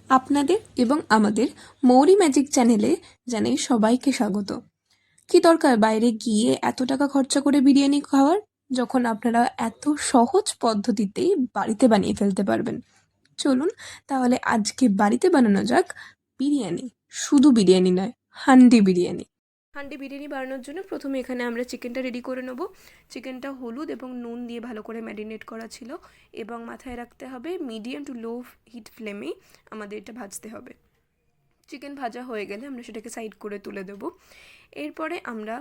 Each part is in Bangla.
আপনাদের এবং আমাদের মৌরি ম্যাজিক চ্যানেলে জানাই সবাইকে স্বাগত। কি দরকার বাইরে গিয়ে এত টাকা খরচা করে বিরিয়ানি খাওয়ার, যখন আপনারা এত সহজ পদ্ধতিতেই বাড়িতে বানিয়ে ফেলতে পারবেন। চলুন তাহলে আজকে বাড়িতে বানানো যাক বিরিয়ানি। শুধু বিরিয়ানি নয়, হান্ডি বিরিয়ানি। হান্ডি বিরিয়ানি বানানোর জন্য প্রথমে এখানে আমরা চিকেনটা রেডি করে নেব। চিকেনটা হলুদ এবং নুন দিয়ে ভালো করে ম্যারিনেট করা ছিল, এবং মাথায় রাখতে হবে মিডিয়াম টু লো হিট ফ্লেমে আমাদের এটা ভাজতে হবে। চিকেন ভাজা হয়ে গেলে আমরা সেটাকে সাইড করে তুলে দেবো। এরপরে আমরা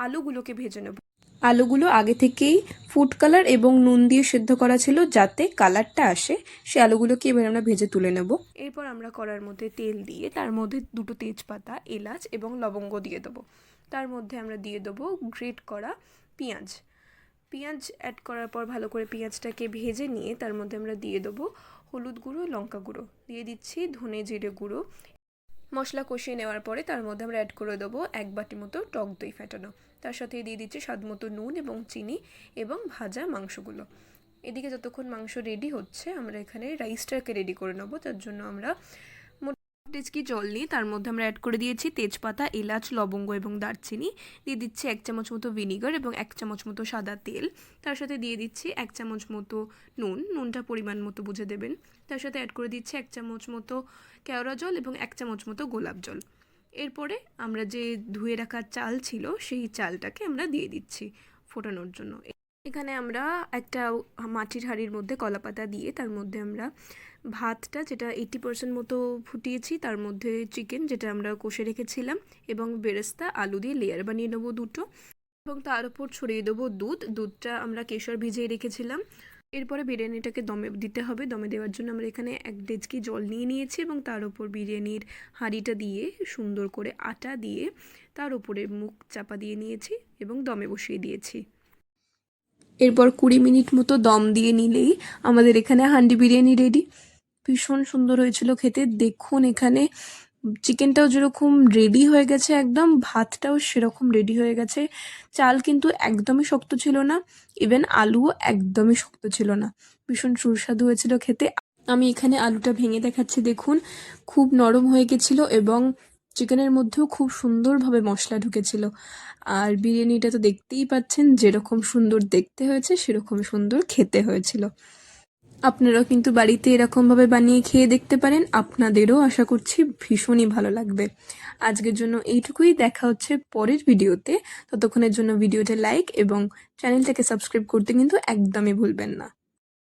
আলুগুলোকে ভেজে নেব। আলুগুলো আগে থেকেই ফুড কালার এবং নুন দিয়ে সেদ্ধ করা ছিল, যাতে কালারটা আসে। সে আলুগুলোকে এবার আমরা ভেজে তুলে নেব। এরপর আমরা কড়ার মধ্যে তেল দিয়ে তার মধ্যে দুটো তেজপাতা, এলাচ এবং লবঙ্গ দিয়ে দেবো। তার মধ্যে আমরা দিয়ে দেবো গ্রেট করা পেঁয়াজ। পেঁয়াজ অ্যাড করার পর ভালো করে পেঁয়াজটাকে ভেজে নিয়ে তার মধ্যে আমরা দিয়ে দেবো হলুদ গুঁড়ো, লঙ্কা গুঁড়ো, দিয়ে দিচ্ছি ধনে জিরে গুঁড়ো। মশলা কষিয়ে নেওয়ার পরে তার মধ্যে আমরা অ্যাড করে দেবো 1 বাটি মতো টক দই ফেটানো। তার সাথে দিয়ে দিচ্ছি স্বাদ মতো নুন এবং চিনি এবং ভাজা মাংসগুলো। এদিকে যতক্ষণ মাংস রেডি হচ্ছে আমরা এখানে রাইসটাকে রেডি করে নেবো। তার জন্য আমরা ডেচকি জল নিয়ে তার মধ্যে আমরা অ্যাড করে দিয়েছি তেজপাতা, এলাচ, লবঙ্গ এবং দারচিনি। দিয়ে দিচ্ছি 1 চামচ মতো ভিনিগার এবং 1 চামচ মতো সাদা তেল। তার সাথে দিয়ে দিচ্ছি 1 চামচ মতো নুনটা পরিমাণ মতো বুঝে দেবেন। তার সাথে অ্যাড করে দিচ্ছি 1 চামচ মতো কেওড়া জল এবং 1 চামচ মতো গোলাপ জল। এরপরে আমরা যে ধুয়ে রাখা চাল ছিল সেই চালটাকে আমরা দিয়ে দিচ্ছি ফোটানোর জন্য। এখানে আমরা একটা মাটির হাঁড়ির মধ্যে কলাপাতা দিয়ে তার মধ্যে আমরা ভাতটা, যেটা 80% মতো ফুটিয়েছি, তার মধ্যে চিকেন যেটা আমরা কষে রেখেছিলাম এবং বেরেস্তা আলু দিয়ে লেয়ার বানিয়ে নেবো দুটো, এবং তার উপর ছড়িয়ে দেবো দুধটা আমরা কেশর ভিজিয়ে রেখেছিলাম। এরপরে বিরিয়ানিটাকে দমে দিতে হবে। দমে দেওয়ার জন্য আমরা এখানে 1 ডেচকি জল নিয়ে নিয়েছি এবং তার উপর বিরিয়ানির হাঁড়িটা দিয়ে সুন্দর করে আটা দিয়ে তার উপরে মুখ চাপা দিয়ে নিয়েছি এবং দমে বসিয়ে দিয়েছি। এরপর 20 মিনিট মতো দম দিয়ে নিলেই আমাদের এখানে হান্ডি বিরিয়ানি রেডি। ভীষণ সুন্দর হয়েছিল খেতে। দেখুন এখানে চিকেনটাও যেরকম রেডি হয়ে গেছে, একদম ভাতটাও সেরকম রেডি হয়ে গেছে। চাল কিন্তু একদমই শক্ত ছিল না, ইভেন আলুও একদমই শক্ত ছিল না। ভীষণ সুস্বাদু হয়েছিল খেতে। আমি এখানে আলুটা ভেঙে দেখাচ্ছি, দেখুন খুব নরম হয়ে গেছিলো এবং চিকেনের মধ্যেও খুব সুন্দরভাবে মশলা ঢুকেছিল। আর বিরিয়ানিটা তো দেখতেই পাচ্ছেন, যেরকম সুন্দর দেখতে হয়েছে সেরকম সুন্দর খেতে হয়েছিল। আপনারাও কিন্তু বাড়িতে এরকমভাবে বানিয়ে খেয়ে দেখতে পারেন। আপনাদেরও আশা করছি ভীষণই ভালো লাগবে। আজকের জন্য এইটুকুই। দেখা হচ্ছে পরের ভিডিওতে। ততক্ষণের জন্য ভিডিওটা লাইক এবং চ্যানেলটাকে সাবস্ক্রাইব করতে কিন্তু একদমই ভুলবেন না।